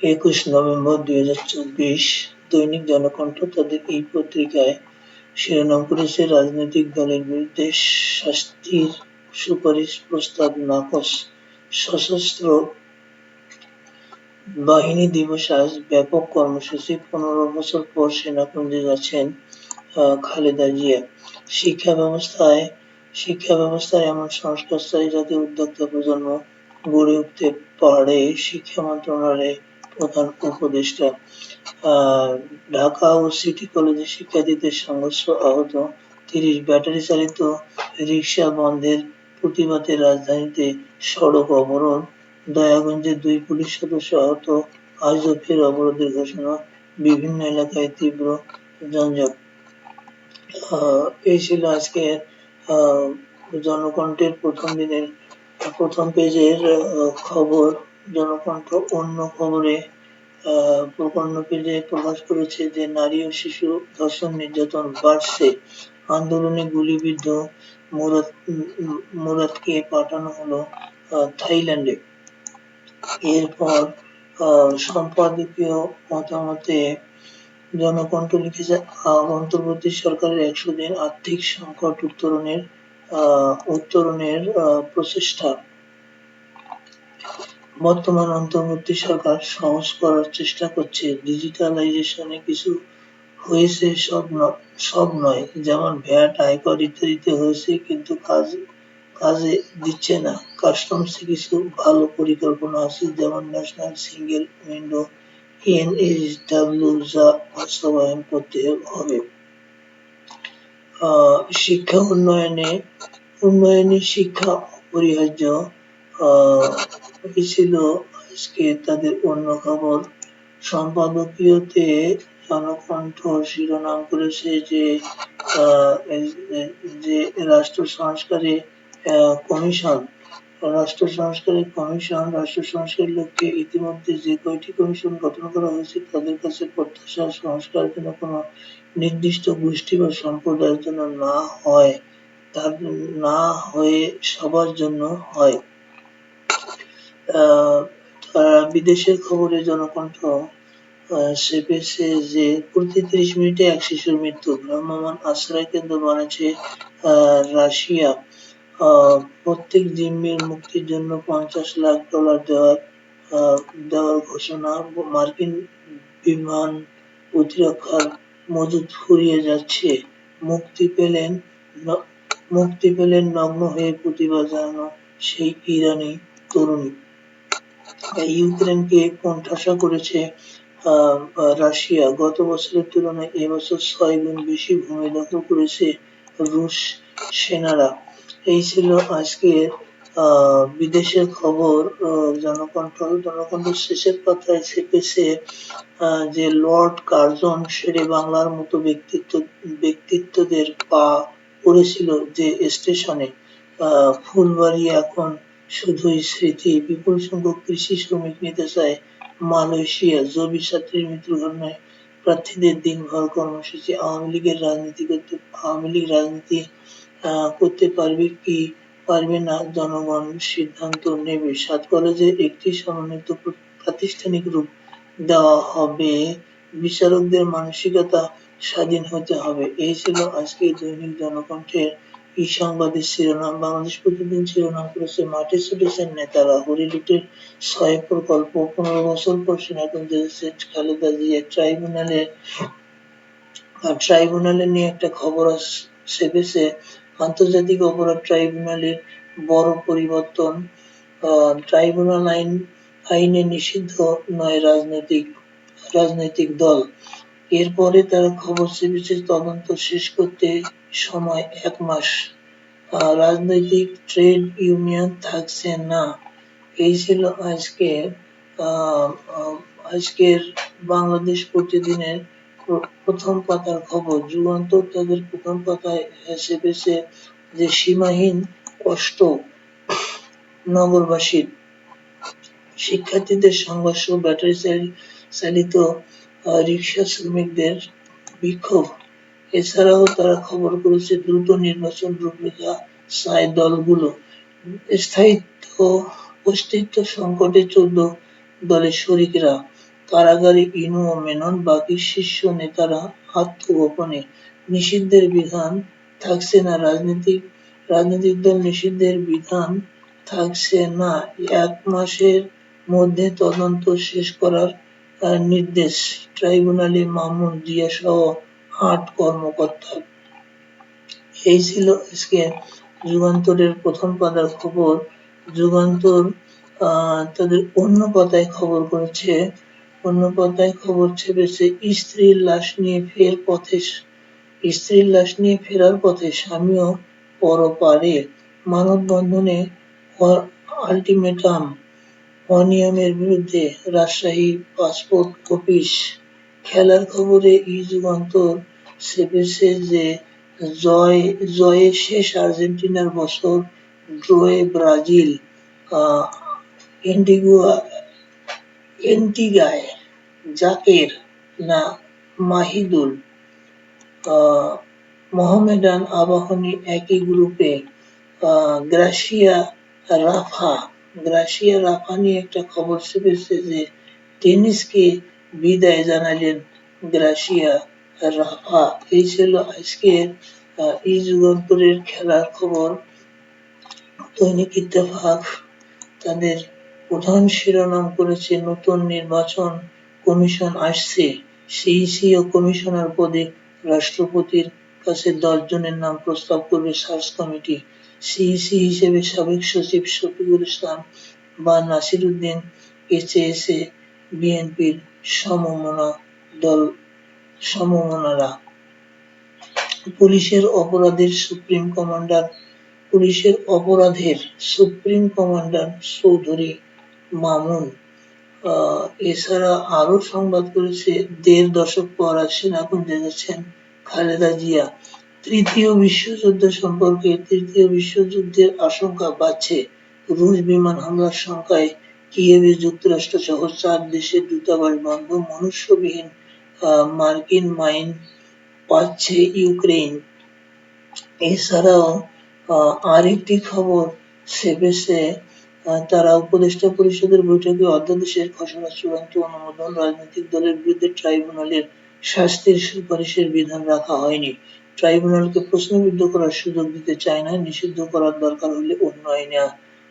21 November 2024 দৈনিক জনকণ্ঠ তাদের এই পত্রিকায় শিরোনাম করেছে রাজনৈতিক দলের বিরুদ্ধে শাস্তির সুপারিশ প্রস্তাব নাকচ, সশস্ত্র বাহিনী দিবস আজ ব্যাপক কর্মসূচি, 15 বছর পর সেনাকুঞ্জে যাচ্ছেন খালেদা জিয়া। শিক্ষা ব্যবস্থায় এমন সংস্কার চাই যাতে উদ্যোক্তা প্রজন্ম গড়ে উঠতে পারে, শিক্ষা মন্ত্রণালয়ের প্রধান উপদেষ্টা। ঢাকা ও সিটি কলেজে শিক্ষার্থীদের সংঘর্ষ, আহত 30, ব্যাটারি চালিত রিকশা বন্ধের প্রতিবাদে রাজধানীতে সড়ক অবরোধ, দয়াগঞ্জে 2 পুলিশ সদস্য আহত, আজও ফের অবরোধের ঘোষণা, বিভিন্ন এলাকায় তীব্র যানজট। এই ছিল আজকে জনকণ্ঠের প্রথম দিনের প্রথম পেজের খবর। জনকণ্ঠ অন্য খবরে অন্য পেজে প্রকাশ করেছে যে নারী ও শিশু ধর্ষণ নির্যাতন বাড়ছে, আন্দোলনে গুলিবিদ্ধ মুরাদকে পাঠানো হলো থাইল্যান্ডে। এরপর সম্পাদকীয় মতামতে জনকণ্ঠ লিখেছে অন্তর্বর্তী সরকারের 100 দিন আর্থিক সংকট উত্তরণের প্রচেষ্টা। বর্তমান অন্তর্বর্তী সরকার সহজ করার চেষ্টা করছে, ডিজিটালাইজেশনে কিছু হয়েছে, সব নয়, যেমন ভ্যাট, আয়কর ইত্যাদিতে হয়েছে, কিন্তু কাজে দিচ্ছে না। কাস্টমসে কিছু ভালো পরিকল্পনা আছে, যেমন ন্যাশনাল সিঙ্গেল উইন্ডো এনএসডব্লিউ, যা বাস্তবায়ন করতে হবে। শিক্ষা উন্নয়নে শিক্ষা অপরিহার্য ছিল আজকে তাদের অন্য খবর। সম্পাদকীয়তে জনকণ্ঠ শিরোনাম করেছে যে রাষ্ট্র সংস্কারের লক্ষ্যে ইতিমধ্যে যে কয়টি কমিশন গঠন করা হয়েছে তাদের কাছে প্রত্যাশা সংস্কার যেন কোনো নির্দিষ্ট গোষ্ঠী বা সম্প্রদায়ের জন্য না হয়ে সবার জন্য হয়। বিদেশের খবরে জনকণ্ঠ চেপেছে যে প্রতি 30 মিনিটে এক শিশুর মৃত্যু, ভ্রাম্যমাণ আশ্রয় কেন্দ্র বানাচ্ছে রাশিয়া। প্রত্যেক জিম্মির মুক্তির জন্য $50 লাখ দেওয়ার ঘোষণা, মার্কিন বিমান প্রতিরক্ষার মজুদ ফুরিয়ে যাচ্ছে, মুক্তি পেলেন নগ্ন হয়ে প্রতিবাদ জানানো সেই ইরানি তরুণী। ইউক্রেনকে কোণঠাসা করেছে রাশিয়া, গত বছরের তুলনায় এবছর 6 গুণ বেশি ভূমি দখল করেছে রুশ সেনারা। এই ছিল আজকের বিদেশের খবর। জনকণ্ঠ শেষের পাতায় চেপেছে যে লর্ড কার্জন শেরে বাংলার মতো ব্যক্তিত্বদের পা পড়েছিল যে স্টেশনে, ফুলবাড়ি এখন শুধুই স্মৃতি। বিপুল সংখ্যক কৃষি শ্রমিক নিতে চায় মালয়েশিয়া, জবি ছাত্রীর মৃত্যুর ঘটনায় প্রার্থীদের দিনভর কর্মসূচি। আওয়ামী লীগ রাজনীতি করতে পারবে কি পারবে না জনগণ সিদ্ধান্ত নেবে। 7 কলেজে একটি সমন্বিত প্রাতিষ্ঠানিক রূপ দেওয়া হবে, বিচারকদের মানসিকতা স্বাধীন হতে হবে। এই ছিল আজকে দৈনিক জনকণ্ঠের সংবাদের শিরোনাম। বাংলাদেশ প্রতিদিন শিরোনাম করেছে মাঠে ছুটেছেন নেতারা, হরিলুটের 6 প্রকল্প, 15 বছর পর সেনাকুঞ্জে খালেদা জিয়া। ট্রাইব্যুনালে নিয়ে একটা খবর চেপেছে আন্তর্জাতিক অপরাধ ট্রাইব্যুনালের বড় পরিবর্তন, ট্রাইব্যুনাল আইনে নিষিদ্ধ নয় রাজনৈতিক দল। এরপরে তারা খবর চেপেছে তদন্ত শেষ করতে সময় 1 মাস, রাজনৈতিক ট্রেড ইউনিয়ন থাকছে না। এই ছিল আজকের বাংলাদেশ প্রতিদিনের প্রথম পাতার খবর। যুগান্তর তাদের প্রথম পাতায় চেপেছে যে সীমাহীন কষ্ট নগরবাসীর, শিক্ষার্থীদের সংঘর্ষ, ব্যাটারি চালিত রিকশা শ্রমিকদের বিক্ষোভ। এছাড়াও তারা খবর করেছে দ্রুত নির্বাচন রূপরেখা চায় দলগুলো, অস্তিত্ব সংকটে 14 দলের শরিকরা, কারাগারে ইনু ও মেনন, বাকি শীর্ষ নেতারা আত্মগোপনে। নিষিদ্ধের বিধান থাকছে না, রাজনৈতিক দল নিষিদ্ধের বিধান থাকছে না। ১ মাসের মধ্যে তদন্ত শেষ করার নির্দেশ ট্রাইব্যুনালে মামুন, জিয়া সহ ৮ কর্মকর্তার। এই ছিল আজকে যুগান্তরের প্রথম পাতার খবর। যুগান্তর তাদের অন্য পাতায় খবর করেছে, অন্য পাতায় খবর ছেপেছে স্ত্রীর লাশ নিয়ে ফেরার পথে স্বামীও পরপারে। মানববন্ধনে আল্টিমেটাম, অনিয়মের বিরুদ্ধে রাজশাহী পাসপোর্ট অফিস। খেলার খবরে যুগান্তর ছেপেছে যে জয়ে শেষ আর্জেন্টিনার বছর, ড্রয়ে ব্রাজিল। এন্টিগায় জাকের না মাহিদুল, মোহামেডান আবাহনী একই গ্রুপে। গ্রাসিয়া রাফা নিয়ে একটা খবর ছেপেছে যে টেনিসকে বিদায় জানালেন গ্রাসিয়া রাফা। এই ছিল আজকের যুগান্তরের খেলার খবর। দৈনিক ইত্তেফাক তাদের প্রধান শিরোনাম করেছে নতুন নির্বাচন কমিশন আসছে, সিইসি ও কমিশনার পদে রাষ্ট্রপতির কাছে ১০ জনের নাম প্রস্তাব করবে সার্চ কমিটি। সিইসি হিসেবে সাবেক সচিব শফিকুল ইসলাম বা নাসির উদ্দিনকে চেয়েছে বিএনপির সমমনারা। পুলিশের অপরাধের সুপ্রিম কমান্ডার চৌধুরী মামুন। এছাড়া আরো সংবাদ করেছে ১.৫ দশক পর আজ সেনাকুঞ্জে যাচ্ছেন খালেদা জিয়া। তৃতীয় বিশ্বযুদ্ধের আশঙ্কা বাড়ছে, রুশ বিমান হামলার শঙ্কায় কিয়েভে যুক্তরাষ্ট্র সহ ৪ দেশের দূতাবাস বন্ধ, মনুষ্যবিহীন মার্কিন মাইন পাচ্ছে ইউক্রেন। এছাড়াও আরেকটি খবর ছেপেছে তারা উপদেষ্টা পরিষদের বৈঠকে অধ্যাদেশের খসড়া চূড়ান্ত অনুমোদন, রাজনৈতিক দলের বিরুদ্ধে ট্রাইব্যুনালের শাস্তির সুপারিশের বিধান রাখা হয়নি। ট্রাইব্যুনালকে প্রশ্নবিদ্ধ করার সুযোগ দিতে চায় না, নিষিদ্ধ করার দরকার হলে অন্য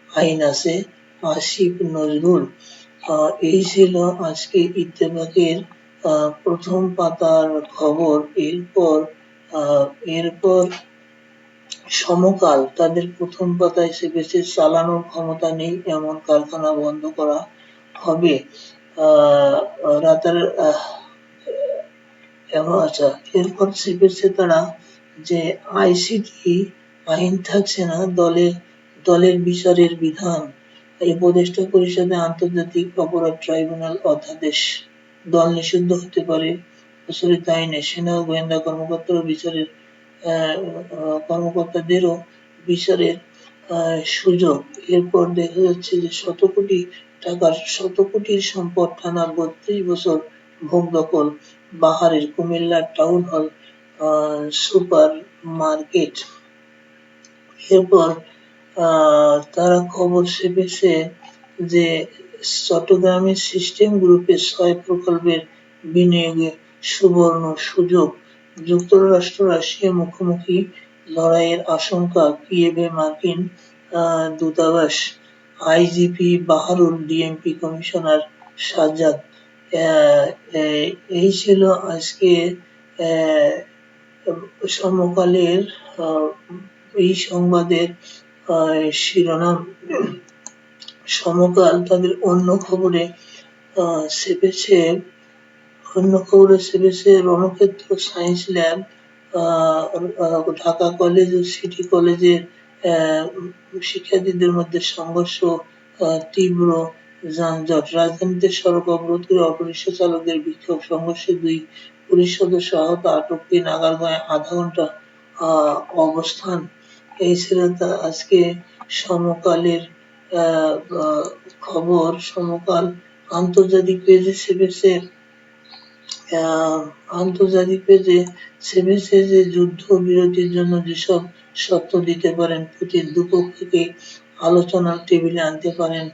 আইন আছে, আসিফ নজরুল। এই ছিল আজকে ইত্তেফাকের প্রথম পাতার খবর। এরপর সমকাল তাদের প্রথম পাতায় ছেপেছে চালানোর ক্ষমতা নেই এমন কারখানা বন্ধ করা হবে। এরপর ছেপেছে তারা যে আইসিটি আইন থাকছে না, দলের বিচারের বিধান। উপদেষ্টা পরিষদে আন্তর্জাতিক অপরাধ ট্রাইব্যুনাল অধ্যাদেশ, দল নিষিদ্ধ হতে পারে প্রচলিত আইনে, সেনা ও গোয়েন্দা কর্মকর্তাদেরও বিচারের সুযোগ। এরপর দেখা যাচ্ছে যে শত কোটির সম্পদ টানা ৩২ বছর ভোগ দখল বাহারের, কুমিল্লার টাউন হল সুপার মার্কেট। এরপর তারা খবর ছেপেছে যে চট্টগ্রামের সিস্টেম গ্রুপে ৬ প্রকল্পের বিনিয়োগে সুবর্ণ সুযোগ। যুক্তরাষ্ট্র রাশিয়া মুখোমুখি লড়াইয়ের আশঙ্কা, কিয়েভে মার্কিন দূতাবাস। IGP Baharul, DMP commissioner Sajjad. এই ছিল আজকে সমকালের এই সংবাদের শিরোনাম। সমকাল তাদের অন্য খবরে ছেপেছে রণক্ষেত্র সায়েন্স ল্যাব, ঢাকা কলেজ ও সিটি কলেজের শিক্ষার্থীদের মধ্যে সংঘর্ষ, তীব্র যানজট। রাজধানীতে সড়ক অবরোধ করে অটোরিকশা চালকদের বিক্ষোভ, সংঘর্ষে ২ পুলিশ সদস্য আহত, আটক ৩, আগারগাঁওয়ে আধা ঘন্টা অবস্থান। এই ছিল আজকে সমকালের খবর। সমকাল আন্তর্জাতিক পেজে ছেপেছে যে যুদ্ধ বিরতির জন্য যেসব শর্ত দিতে পারেন পুতিন, দুপক্ষকে আলোচনার টেবিলে আনতে পারেন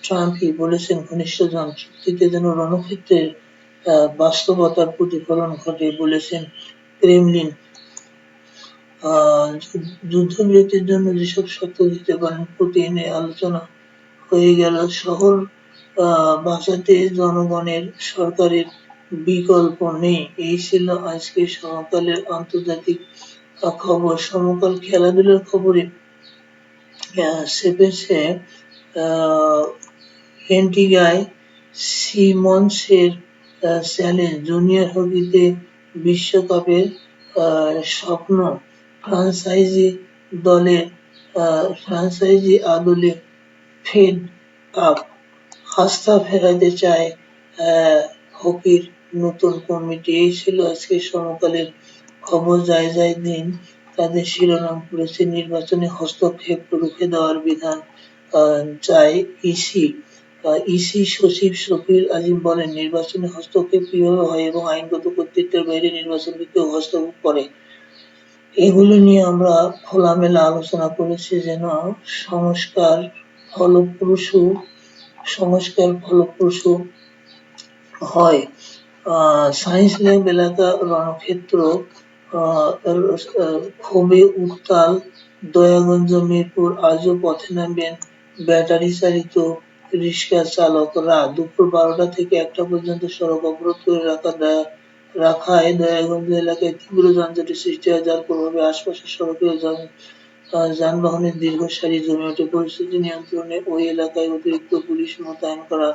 ট্রাম্পই বলেছেন ঘনিষ্ঠজন চুক্তিতে যেন রণক্ষেত্রের বাস্তবতার প্রতিফলন ঘটে। বলেছেন ক্রেমলিন যুদ্ধবিরতির জন্য যেসব শর্ত দিতে পারেন পুতিন, এ আলোচনা হয়ে গেল। শহর বাঁচাতে জনগণের সরকারের বিকল্প নেই। এই ছিল আজকে সমকালের আন্তর্জাতিক খবর। সমকাল খেলাধুলার খবরে চেপেছে অ্যান্টিগায় সিমন্সের চ্যালেঞ্জ, জুনিয়র হকিতে বিশ্বকাপের স্বপ্ন ফ্র্যাঞ্চাইজি আদলে ফেড কাপ আস্থা ফেরাতে চায় হকির নতুন কমিটি। এই ছিল আজকে সমকালের খবর। যায় দিন তাদের শিরোনাম করেছে নির্বাচনে হস্তক্ষেপ রুখে দেওয়ার বিধান চায় ইসি। ইসি সচিব শফিউল আজিম বলেন, নির্বাচনে হস্তক্ষেপ কিভাবে হয় এবং আইনগত কর্তৃত্বের বাইরে নির্বাচনে কেউ হস্তক্ষেপ করে, এগুলো নিয়ে আমরা খোলামেলা আলোচনা করেছি যেন সংস্কার ফলপ্রসূ হয়। সায়েন্স ল্যাব এলাকা রণক্ষেত্র, ক্ষোভে উত্তাল দয়াগঞ্জ মিরপুর, আজও পথে নামবেন ব্যাটারি চালিত রিক্সা চালকরা। দুপুর 12টা থেকে 1টা পর্যন্ত সড়ক অবরোধ করে রাখায় দয়াগঞ্জ এলাকায় তীব্র যানজটের সৃষ্টি হয়, যার প্রভাবে আশপাশের সড়কেও যানবাহনের দীর্ঘ সারি জমে ওঠে। পরিস্থিতি নিয়ন্ত্রণে ওই এলাকায় অতিরিক্ত পুলিশ মোতায়েন করা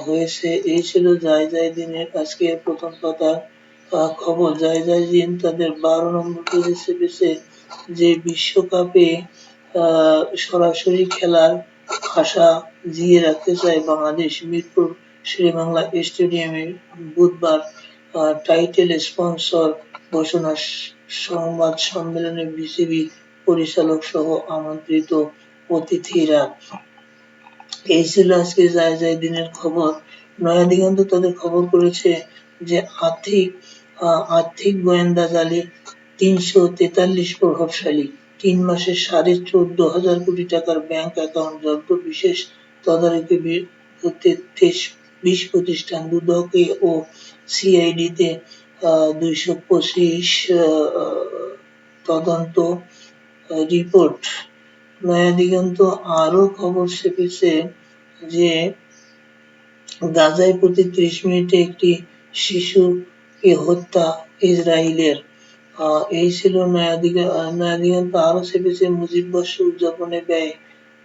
হয়েছে। এই ছিল যায় দিনের আজকে প্রথম পাতার খবর। যায় দিন তাদের 12 নম্বর পেজে চেপেছে যে বিশ্বকাপে সরাসরি খেলার আশা জিয়ে রাখতে চায় বাংলাদেশ। মিরপুর শেরেবাংলা স্টেডিয়ামে বুধবার টাইটেল স্পন্সর ঘোষণা সংবাদ সম্মেলনে বিসিবি পরিচালক সহ আমন্ত্রিত অতিথিরা। এই ছিল আজকে যায় দিনের খবর। নয়া দিগন্ত তাদের খবর করেছে যে আর্থিক গোয়েন্দা জালে 343 প্রভাবশালী, 3 মাসে 14,500 কোটি টাকার ব্যাংক অ্যাকাউন্ট জব্দ, বিশেষ তদারকি 20 প্রতিষ্ঠান, দুদকে ও সিআইডিতে 225 তদন্ত রিপোর্ট। নয়া দিগন্ত আরো খবর চেপেছে যে গাজায় প্রতি 30 মিনিটে একটি শিশুকে হত্যা ইসরায়েলের। এই ছিল নয়া দিগন্ত আরো চেপেছে মুজিববর্ষ উদযাপনে ব্যয়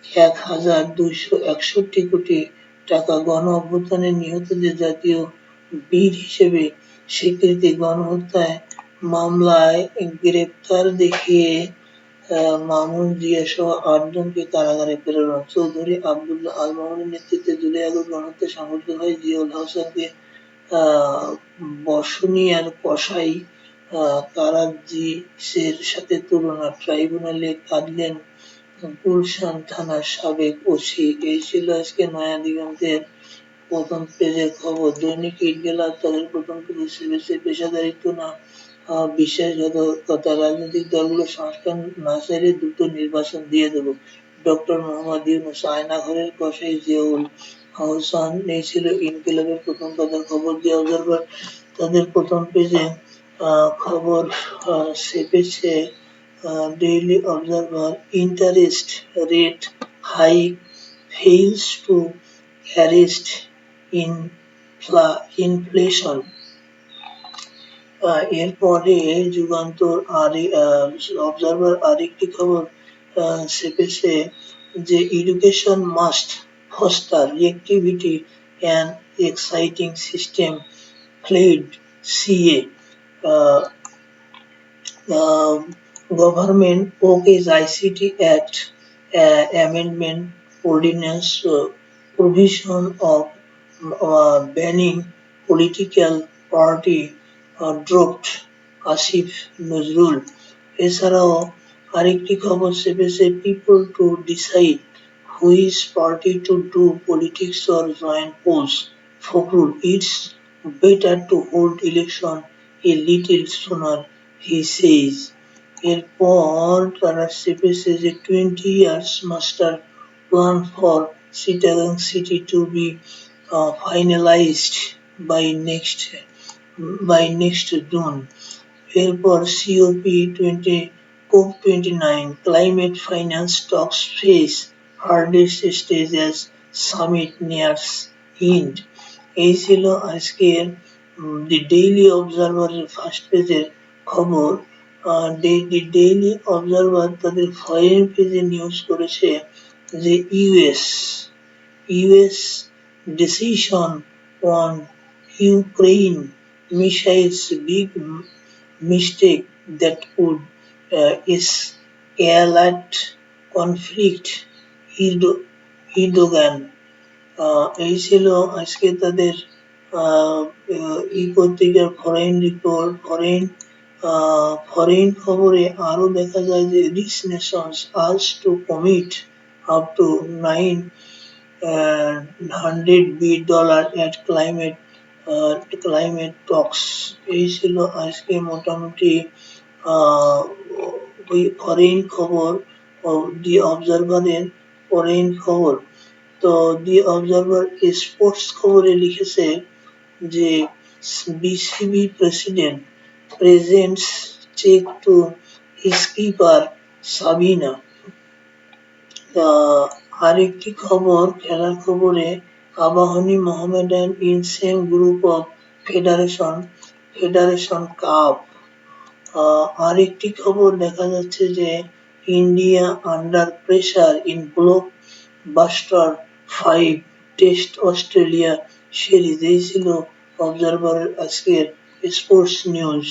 1,261 কোটি টাকা, গণ অভ্যুত্থানে নিহতদের জাতীয় বীর হিসেবে স্বীকৃতি, গণহত্যায় মামলায় গ্রেপ্তার দেখিয়ে মামুন জিয়া সহ 8 জনকে কারাগারে প্রেরণ। চৌধুরী আবদুল্লাহ আল মামুনের নেতৃত্বে জুলাই আগস্ট গণহত্যা সংঘটিত হয়। জিয়াউল হাসানকে বসনিয়ার কসাই কারাজিসের সাথে তুলনা, ট্রাইব্যুনালে কাঁদলেন গুলশান থানার সাবেক ওসি। এই ছিল আজকে নয়া দিগন্তের প্রথম পেজের খবর। দৈনিক ইটগেলা তাদের প্রথম পেজে চেপেছে পেশাদারিত্ব না বিশ্বাসঘাতকতা, রাজনৈতিক দলগুলো সংস্কার না চাইলে দ্রুত নির্বাচন দিয়ে দেব, ডক্টর মোহাম্মদ ইউনূস। আয়নাঘরের কসাই জিয়াউল আহসান। এই ছিল ইনকিলাবের প্রথম পাতার খবর। দি অবজারভার তাদের প্রথম পেজে খবর চেপেছে Daily Observer, interest rate hike fails to arrest inflation. এরপরে যুগান্তর অবজারভার আরেকটি খবর চেপেছে যে education must foster reactivity and exciting system flawed CA, government okays ICT act amendment ordinance, provision of banning political party dropped, Asif Nazrul. এছাড়াও আরেকটি খবর চেপেছে people to decide which party to do politics or join polls, Fakhrul. It's better to hold election a little sooner, he সেইজ। এরপর তারা চেপেছে যে 20 years master plan for Chittagong City to be finalized by next June. এরপর COP29 climate finance talks face hardest stage as summit nears end. এই ছিল আজকের দি daily অবজারভারের first পেজের খবর। দি daily observer তাদের ফরেন পেজে নিউজ করেছে যে US decision on Ukraine missiles big mistake that could escalate conflict. Erdogan এই ছিল আজকে তাদের ই পত্রিকার ফরেন খবরে আরো দেখা যায় যে rich nations asked to commit up to 900 billion at climate talks. এই ছিল আজকে মোটামুটি ওই ফরেন খবর দি অবজারভারের ফরেন খবর। তো দি অবজারভার স্পোর্টস খবরে লিখেছে যে BCB president presents cheque to skipper Sabina. আরেকটি খবর খেলার খবরে Abahani Mohammedan in same group of federation cup. আরেকটি খবর দেখা যাচ্ছে যে India under pressure in blockbuster 5 test Australia series. এই ছিল অবজারভারের আজকের স্পোর্টস নিউজ।